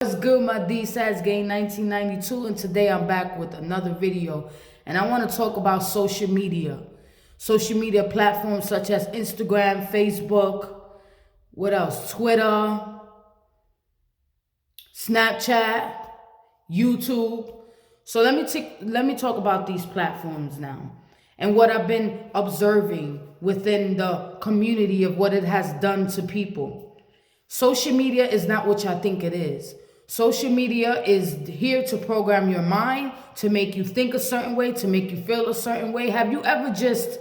What's good, my D-Sats Gang 1992, and today I'm back with another video, and I want to talk about social media. Social media platforms such as Instagram, Facebook, what else? Twitter, Snapchat, YouTube. So let me talk about these platforms now and what I've been observing within the community of what it has done to people. Social media is not what y'all think it is. Social media is here to program your mind, to make you think a certain way, to make you feel a certain way. Have you ever just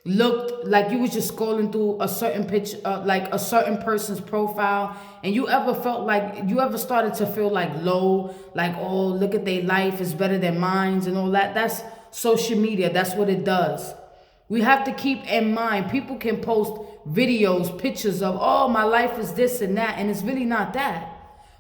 looked like you was just scrolling through a certain picture, like a certain person's profile, and you ever felt like, you ever started to feel like low, like, oh, look at their life is better than mine's and all that? That's social media. That's what it does. We have to keep in mind, people can post videos, pictures of, oh, my life is this and that, and it's really not that.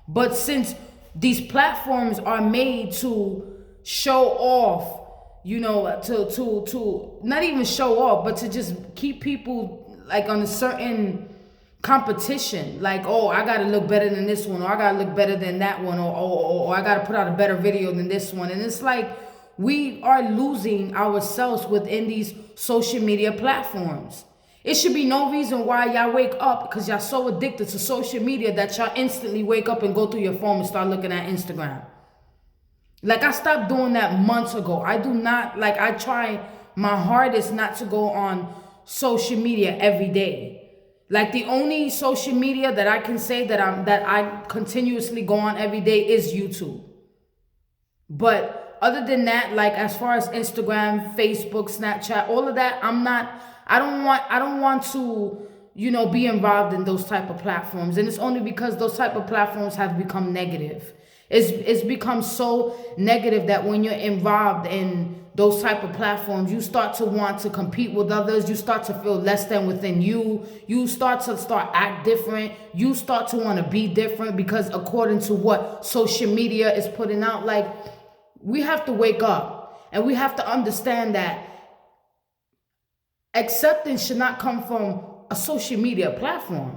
But since these platforms are made to show off, to not even show off, but to just keep people like on a certain competition, like, oh, I gotta look better than this one, or I gotta look better than that one, or I gotta put out a better video than this one. And it's like we are losing ourselves within these social media platforms. It should be no reason why y'all wake up, because y'all so addicted to social media, that y'all instantly wake up and go through your phone and start looking at Instagram. Like, I stopped doing that months ago. I do not, like, I try my hardest not to go on social media every day. Like, the only social media that I can say that I continuously go on every day is YouTube. But other than that, like, as far as Instagram, Facebook, Snapchat, all of that, I don't want to, be involved in those type of platforms. And it's only because those type of platforms have become negative. It's become so negative that when you're involved in those type of platforms, you start to want to compete with others. You start to feel less than within you. You start to act different. You start to want to be different because according to what social media is putting out, like, we have to wake up and we have to understand that acceptance should not come from a social media platform.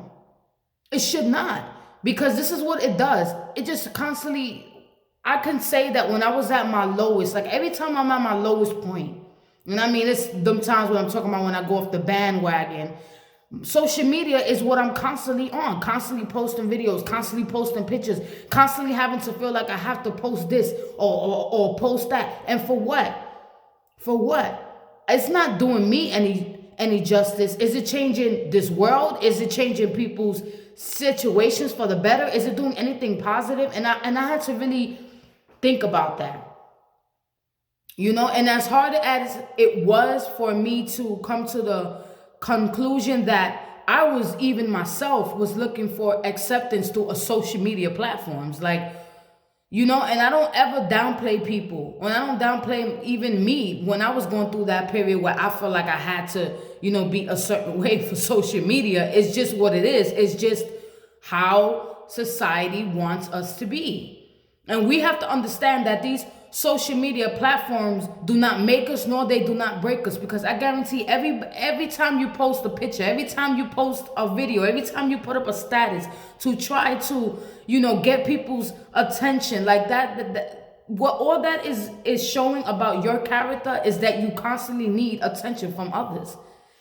It should not. Because this is what it does. It just constantly, I can say that when I was at my lowest, like every time I'm at my lowest point, and I mean, it's them times when I'm talking about when I go off the bandwagon, social media is what I'm constantly on, constantly posting videos, constantly posting pictures, constantly having to feel like I have to post this or post that. And for what? For what? It's not doing me any justice. Is it changing this world? Is it changing people's situations for the better? Is it doing anything positive? And I had to really think about that. And as hard as it was for me to come to the conclusion that I was, even myself was looking for acceptance through a social media platforms, like, and I don't ever downplay people. When I don't downplay even me, when I was going through that period where I felt like I had to, be a certain way for social media, it's just what it is. It's just how society wants us to be. And we have to understand that these social media platforms do not make us, nor they do not break us, because I guarantee every time you post a picture, every time you post a video, every time you put up a status to try to, get people's attention, like that, what all that is showing about your character is that you constantly need attention from others.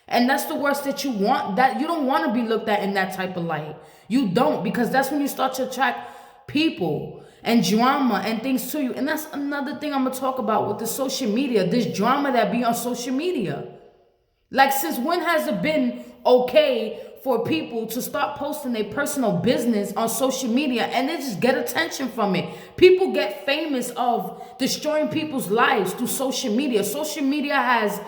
And that's the worst that you want. That you don't want to be looked at in that type of light. You don't, because that's when you start to attract people and drama and things to you. And that's another thing I'm going to talk about with the social media, this drama that be on social media. Like, since when has it been okay for people to start posting their personal business on social media and they just get attention from it? People get famous of destroying people's lives through social media. Social media has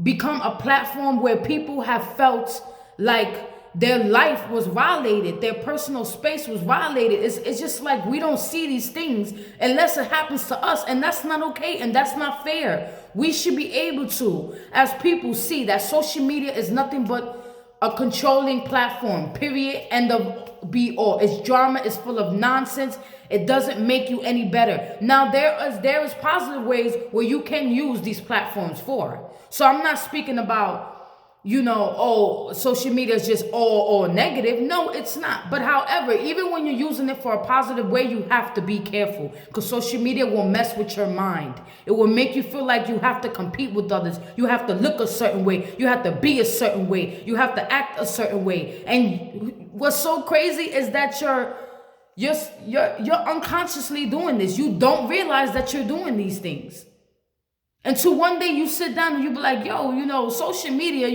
become a platform where people have felt like their life was violated, their personal space was violated. It's just like we don't see these things unless it happens to us, and that's not okay, and that's not fair. We should be able to, as people, see that social media is nothing but a controlling platform, period, end of be all. It's drama, it's full of nonsense. It doesn't make you any better. Now, there is positive ways where you can use these platforms for. So I'm not speaking about oh, social media is just all negative. No, it's not. But however, even when you're using it for a positive way, you have to be careful, because social media will mess with your mind. It will make you feel like you have to compete with others. You have to look a certain way. You have to be a certain way. You have to act a certain way. And what's so crazy is that you're unconsciously doing this. You don't realize that you're doing these things. Until one day you sit down and you be like, yo, social media,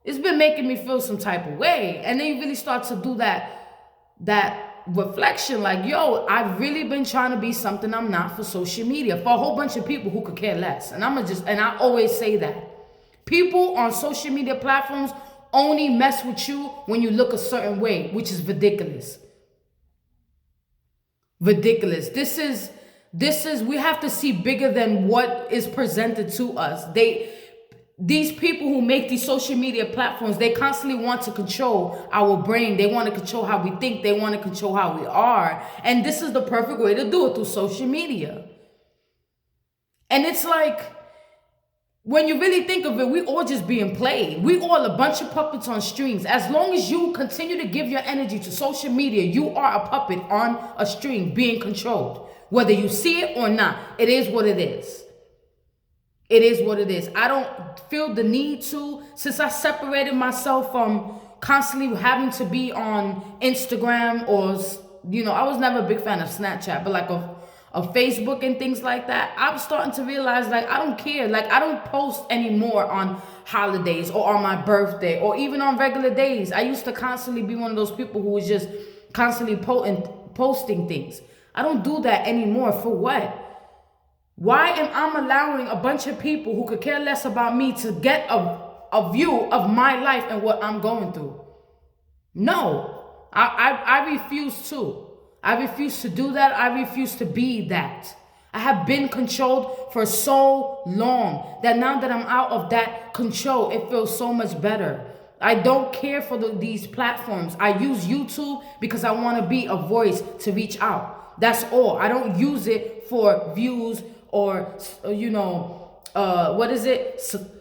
it's been making me feel some type of way. And then you really start to do that reflection, like, yo, I've really been trying to be something I'm not for social media, for a whole bunch of people who could care less. And I always say that. People on social media platforms only mess with you when you look a certain way, which is ridiculous. Ridiculous. We have to see bigger than what is presented to us. These people who make these social media platforms, they constantly want to control our brain. They want to control how we think. They want to control how we are. And this is the perfect way to do it, through social media. And it's like, when you really think of it, we all just being played. We all a bunch of puppets on strings. As long as you continue to give your energy to social media, you are a puppet on a string being controlled. Whether you see it or not, it is what it is. It is what it is. I don't feel the need to, since I separated myself from constantly having to be on Instagram or, I was never a big fan of Snapchat, but like of Facebook and things like that. I'm starting to realize, like, I don't care. Like, I don't post anymore on holidays or on my birthday or even on regular days. I used to constantly be one of those people who was just constantly posting things. I don't do that anymore. For what? Why am I allowing a bunch of people who could care less about me to get a view of my life and what I'm going through? No, I refuse to. I refuse to do that. I refuse to be that. I have been controlled for so long that now that I'm out of that control, it feels so much better. I don't care for these platforms. I use YouTube because I want to be a voice to reach out. That's all. I don't use it for views or,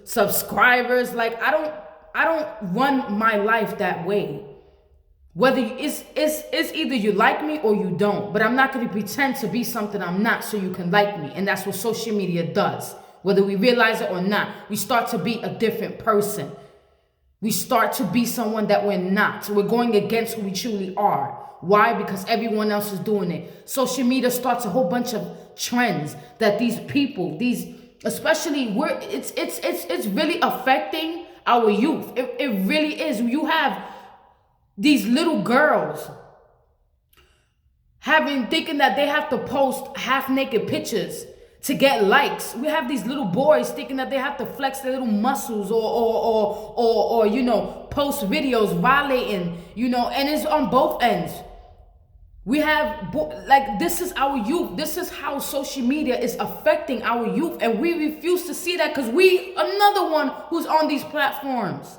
subscribers. Like, I don't run my life that way. Whether it's either you like me or you don't, but I'm not going to pretend to be something I'm not so you can like me. And that's what social media does. Whether we realize it or not, we start to be a different person. We start to be someone that we're not. We're going against who we truly are. Why? Because everyone else is doing it. Social media starts a whole bunch of trends that these people, especially it's really affecting our youth. It really is. You have these little girls thinking that they have to post half naked pictures to get likes. We have these little boys thinking that they have to flex their little muscles or post videos violating, and it's on both ends. We have, this is our youth. This is how social media is affecting our youth. And we refuse to see that because another one who's on these platforms.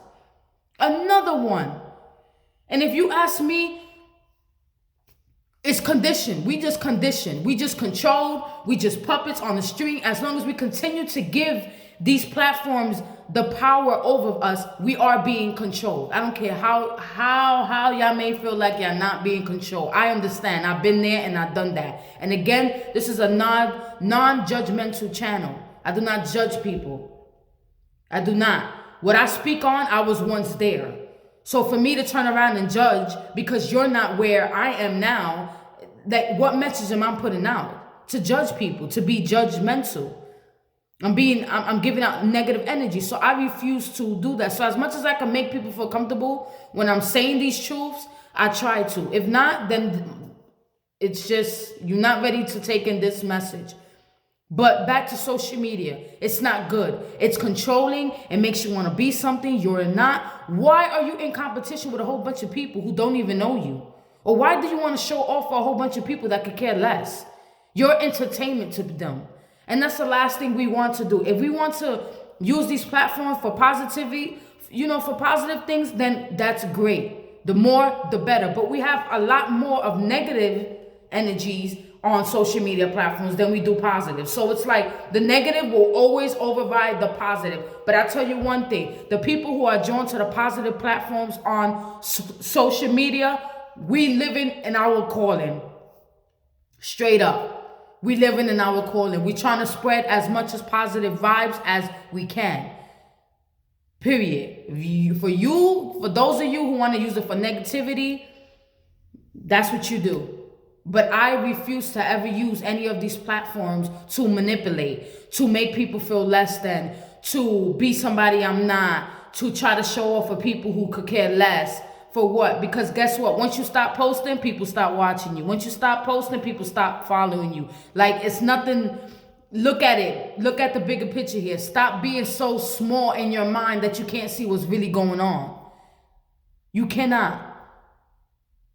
Another one. And if you ask me, it's conditioned. We just conditioned. We just controlled. We just puppets on the string. As long as we continue to give these platforms the power over us, we are being controlled. I don't care how y'all may feel like y'all not being controlled. I understand. I've been there and I've done that. And again, this is a non-judgmental channel. I do not judge people. I do not. What I speak on, I was once there. So for me to turn around and judge because you're not where I am now, what message am I putting out? To judge people, to be judgmental. I'm giving out negative energy. So I refuse to do that. So as much as I can make people feel comfortable when I'm saying these truths, I try to. If not, then it's just, you're not ready to take in this message. But back to social media, it's not good. It's controlling. It makes you want to be something you're not. Why are you in competition with a whole bunch of people who don't even know you? Or why do you want to show off for a whole bunch of people that could care less? You're entertainment to them. And that's the last thing we want to do. If we want to use these platforms for positivity, for positive things, then that's great. The more, the better. But we have a lot more of negative energies on social media platforms than we do positive. So it's like the negative will always override the positive. But I tell you one thing, the people who are drawn to the positive platforms on social media, we living in our calling. Straight up. We living in our calling. We trying to spread as much as positive vibes as we can. Period. For those of you who want to use it for negativity, that's what you do. But I refuse to ever use any of these platforms to manipulate, to make people feel less than, to be somebody I'm not, to try to show off for people who could care less. For what? Because guess what? Once you stop posting, people stop watching you. Once you stop posting, people stop following you. Like, it's nothing. Look at it. Look at the bigger picture here. Stop being so small in your mind that you can't see what's really going on. You cannot.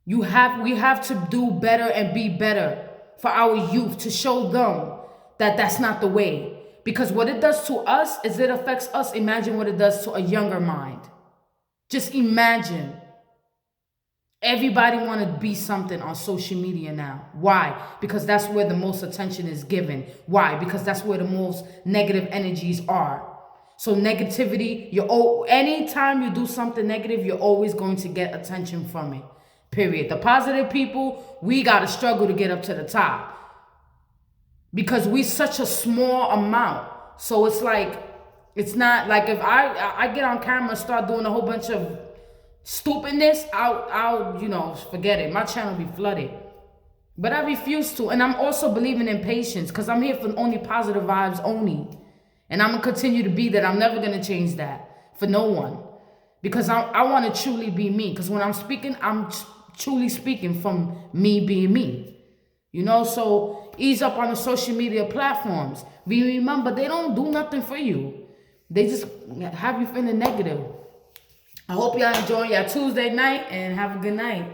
We have to do better and be better for our youth, to show them that that's not the way. Because what it does to us is it affects us. Imagine what it does to a younger mind. Just imagine. Everybody want to be something on social media now. Why? Because that's where the most attention is given. Why? Because that's where the most negative energies are. So negativity, anytime you do something negative, you're always going to get attention from it. Period. The positive people, we got to struggle to get up to the top. Because we such a small amount. So it's like, it's not like if I get on camera and start doing a whole bunch of stupidness, I'll forget it. My channel be flooded. But I refuse to. And I'm also believing in patience, because I'm here for only positive vibes only. And I'm going to continue to be that. I'm never going to change that for no one. Because I want to truly be me. Because when I'm speaking, I'm truly speaking from me being me. So ease up on the social media platforms. Remember, they don't do nothing for you. They just have you feeling negative. I hope y'all enjoy your Tuesday night and have a good night.